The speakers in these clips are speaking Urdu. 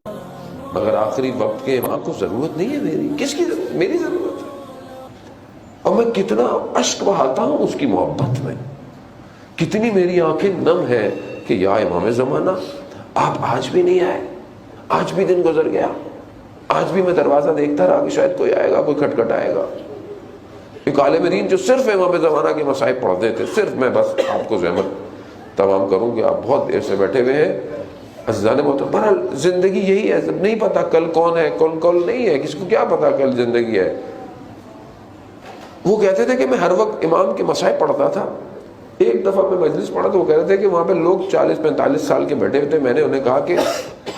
مگر آخری وقت کے امام کو ضرورت نہیں ہے میری. کس کی ضرورت؟ میری ضرورت ہے. اور میں کتنا اشک بہاتا ہوں اس کی محبت میں, کتنی میری آنکھیں نم ہے کہ یا امام زمانہ آپ آج بھی نہیں آئے, آج بھی دن گزر گیا, آج بھی میں دروازہ دیکھتا رہا کہ شاید کوئی آئے گا, کوئی کھٹکھٹ آئے گا. ایک عالم دین جو صرف امام زمانہ کے مصائب پڑھتے تھے, صرف, میں بس آپ کو زحمت تمام کروں کہ آپ بہت دیر سے بیٹھے ہوئے ہیں. عزیزان محترم, بہرحال زندگی یہی ہے, نہیں پتا کل کون ہے, کل نہیں ہے, کسی کو کیا پتا کل زندگی ہے. وہ کہتے تھے کہ میں ہر وقت امام کے مصائب پڑھتا تھا. ایک دفعہ میں مجلس پڑھا تو وہ کہہ رہے تھے کہ وہاں پہ لوگ 40-45 سال کے بیٹھے ہوئے تھے. میں نے انہیں کہا کہ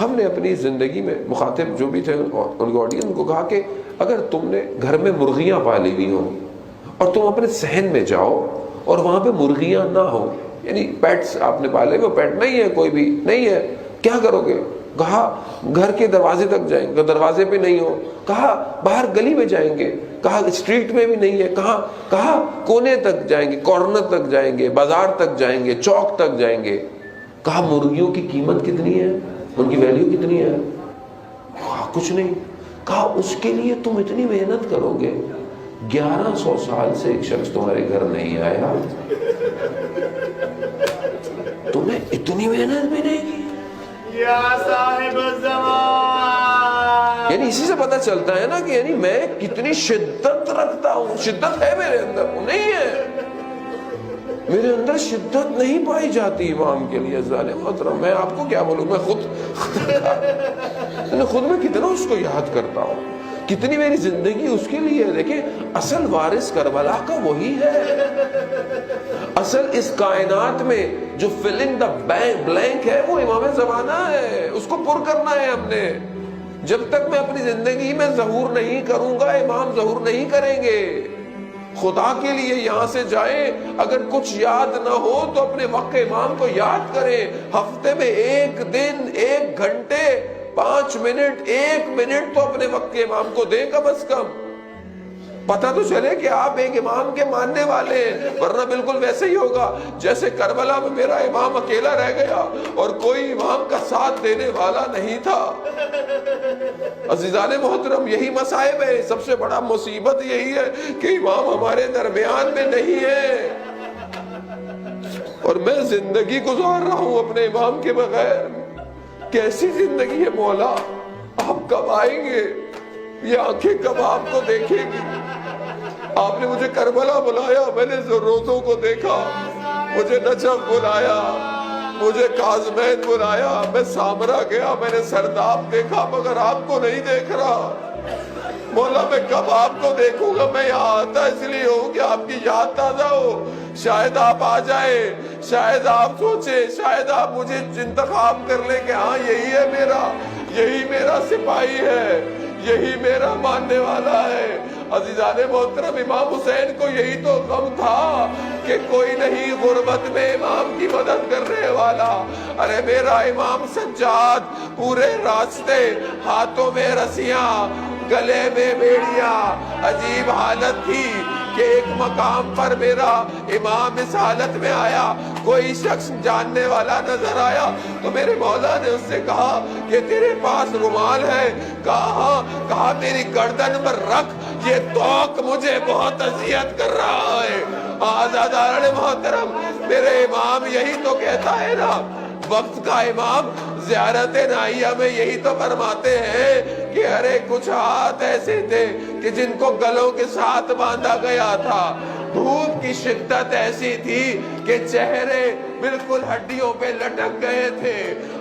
ہم نے اپنی زندگی میں, مخاطب جو بھی تھے ان کو آڈینس, ان کو کہا کہ اگر تم نے گھر میں مرغیاں پالی ہوئی ہوں اور تم اپنے صحن میں جاؤ اور وہاں پہ مرغیاں نہ ہو, یعنی پیٹس آپ نے پالے, وہ پیٹ نہیں ہے, کوئی بھی نہیں ہے, کیا کرو گے؟ کہا گھر کے دروازے تک جائیں گے, دروازے پہ نہیں ہو, کہا باہر گلی میں جائیں گے, کہا اسٹریٹ میں بھی نہیں ہے, کہا کونے تک جائیں گے, کارنر تک جائیں گے, بازار تک جائیں گے, چوک تک جائیں گے. کہا مرغیوں کی قیمت کتنی ہے, ان کی ویلیو کتنی ہے؟ کہا کچھ نہیں. کہا اس کے لیے تم اتنی محنت کرو گے, 1100 سال سے ایک شخص تمہارے گھر نہیں آیا, تمہیں اتنی محنت بھی نہیں کی. یا صاحب الزمان, یعنی اسی سے پتہ چلتا ہے نا کہ یعنی میں کتنی شدت رکھتا ہوں. شدت ہے میرے اندر, نہیں ہے میرے اندر شدت نہیں پائی جاتی امام کے لیے. ظالم محترم, میں آپ کو کیا بولوں, میں خود میں کتنا اس کو یاد کرتا ہوں, کتنی میری زندگی اس کے لیے. دیکھیں, اصل وارث کربلا کا وہی ہے. اصل اس کائنات میں جو فلنگ دا بلینک ہے وہ امام زمانہ ہے, اس کو پر کرنا ہے ہم نے. جب تک میں اپنی زندگی میں ظہور نہیں کروں گا, امام ظہور نہیں کریں گے. خدا کے لیے یہاں سے جائیں, اگر کچھ یاد نہ ہو تو اپنے وقت امام کو یاد کریں. ہفتے میں ایک دن, 1 گھنٹے, 5 منٹ, 1 منٹ تو اپنے وقت کے امام کو دیں کم از کم. پتہ تو چلے کہ آپ ایک امام کے ماننے والے ہیں, ورنہ بالکل ویسے ہی ہوگا جیسے کربلا میں میرا امام اکیلا رہ گیا اور کوئی امام کا ساتھ دینے والا نہیں تھا. عزیزان محترم, یہی مصائب ہے. سب سے بڑا مصیبت یہی ہے کہ امام ہمارے درمیان میں نہیں ہے اور میں زندگی گزار رہا ہوں اپنے امام کے بغیر. کیسی زندگی ہے مولا, آپ کب آئیں گے؟ یہ آنکھیں کب آپ کو دیکھیں گی؟ آپ نے مجھے کربلا بلایا, میں نے روزوں کو دیکھا, مجھے نجف بلایا, مجھے کاظمین بلایا, میں سامرا گیا, میں نے سرداب دیکھا, مگر آپ کو نہیں دیکھ رہا. مولا میں کب آپ کو دیکھوں گا؟ میں یہاں آتا اس لیے ہوں کہ آپ کی یاد تازہ ہو. شاید آپ آ جائیں, شاید آپ سوچیں, شاید آپ مجھے انتخاب کر لیں کہ ہاں یہی میرا سپاہی ہے, یہی میرا ماننے والا ہے. عزیزان محترم, امام حسین کو یہی تو غم تھا کہ کوئی نہیں غربت میں امام کی مدد کرنے والا. ارے میرا امام سجاد پورے راستے ہاتھوں میں رسیاں, گلے میں بیڑیاں. عجیب حالت تھی کہ ایک مقام پر میرا امام اس حالت میں آیا, کوئی شخص جاننے والا نظر آیا تو میرے مولا نے اس سے کہا کہ تیرے پاس رومال ہے؟ کہا میری گردن پر رکھ, یہ توق مجھے بہت اذیت کر رہا ہے. آزاداران محترم, میرے امام یہی تو کہتا ہے نا, وقت کا امام زیارت نائیہ میں یہی تو فرماتے ہیں کہ ارے کچھ ہاتھ ایسے تھے کہ جن کو گلوں کے ساتھ باندھا گیا تھا. دھوپ کی شدت ایسی تھی کہ چہرے بالکل ہڈیوں پہ لٹک گئے تھے.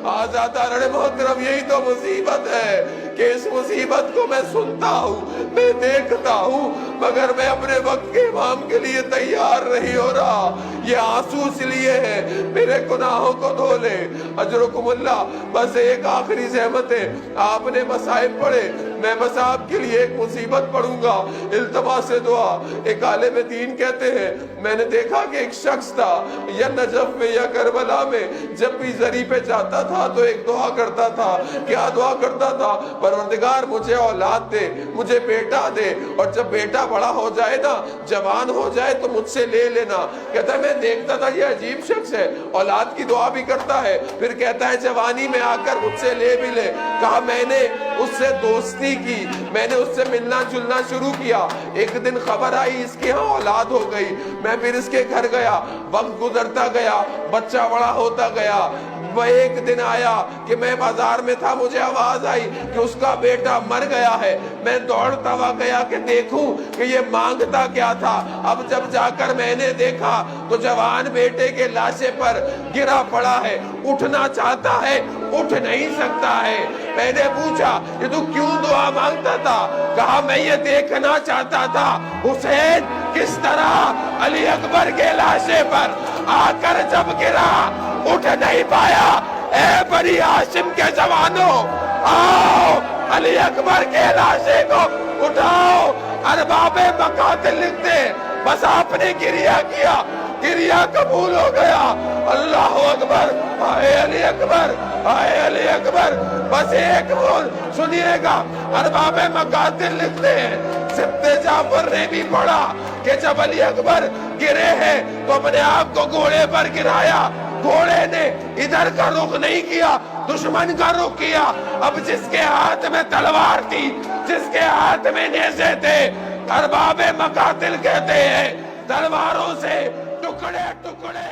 آزاداران محترم, یہی تو مصیبت ہے کہ اس مصیبت کو میں سنتا ہوں, میں دیکھتا ہوں, مگر میں اپنے وقت کے امام کے لیے تیار نہیں ہو رہا. یہ آنسو اس لیے ہے میرے گناہوں کو دھو لے. اجرکم اللہ. بس ایک آخری زحمت ہے, آپ نے مصائب پڑھے, میں بس آپ کے لیے ایک مصیبت پڑھوں گا. التماس سے دعا. ایک عالم دین کہتے ہیں میں نے دیکھا کہ ایک شخص تھا, یا نجف میں سمیہ کربلا میں جب بھی زری پہ جاتا تھا تو ایک دعا کرتا تھا. کیا دعا کرتا تھا؟ پروردگار مجھے اولاد دے, مجھے بیٹا دے, اور جب بیٹا بڑا ہو جائے نا, جوان ہو جائے تو مجھ سے لے لینا. کہتا ہے میں دیکھتا تھا یہ عجیب شخص ہے, اولاد کی دعا بھی کرتا ہے, پھر کہتا ہے جوانی میں آ کر مجھ سے لے بھی لے. کہا میں نے اس سے دوستی کی, میں نے اس سے ملنا جلنا شروع کیا. ایک دن خبر آئی اس کے ہاں اولاد ہو گئی. میں پھر اس کے گھر گیا, وقت گزرتا گیا, بچہ بڑا ہوتا گیا. وہ ایک دن آیا کہ میں بازار میں تھا, مجھے آواز آئی کہ اس کا بیٹا مر گیا ہے. میں دوڑتا ہوا گیا کہ دیکھوں کہ یہ مانگتا کیا تھا. اب جب جا کر میں نے دیکھا تو جوان بیٹے کے لاشے پر گرا پڑا ہے, اٹھنا چاہتا ہے, اٹھ نہیں سکتا ہے. میں نے پوچھا کہ تو کیوں دعا مانگتا تھا؟ کہا میں یہ دیکھنا چاہتا تھا حسین کس طرح علی اکبر کے لاشے پر آ کر جب گرا اٹھ نہیں پایا. اے بنی ہاشم کے جوانوں, آؤ علی اکبر کے لاشے کو اٹھاؤ. ارباب مقاتل لکھتے بس آپ نے گریہ کیا, گریہ قبول ہو گیا. اللہ اکبر, آئے علی اکبر, آئے علی اکبر. بس ایک بول سنیے گا, ارباب مقاتل لکھتے ہیں سبت جعفر نے بھی پڑھا کہ جب علی اکبر گرے ہیں تو اپنے آپ کو گھوڑے پر گرایا. گھوڑے نے ادھر کا رخ نہیں کیا, دشمن کا رخ کیا. اب جس کے ہاتھ میں تلوار تھی, جس کے ہاتھ میں نیزے تھے, ارباب مقاتل کہتے ہیں تلواروں سے ٹکڑے ٹکڑے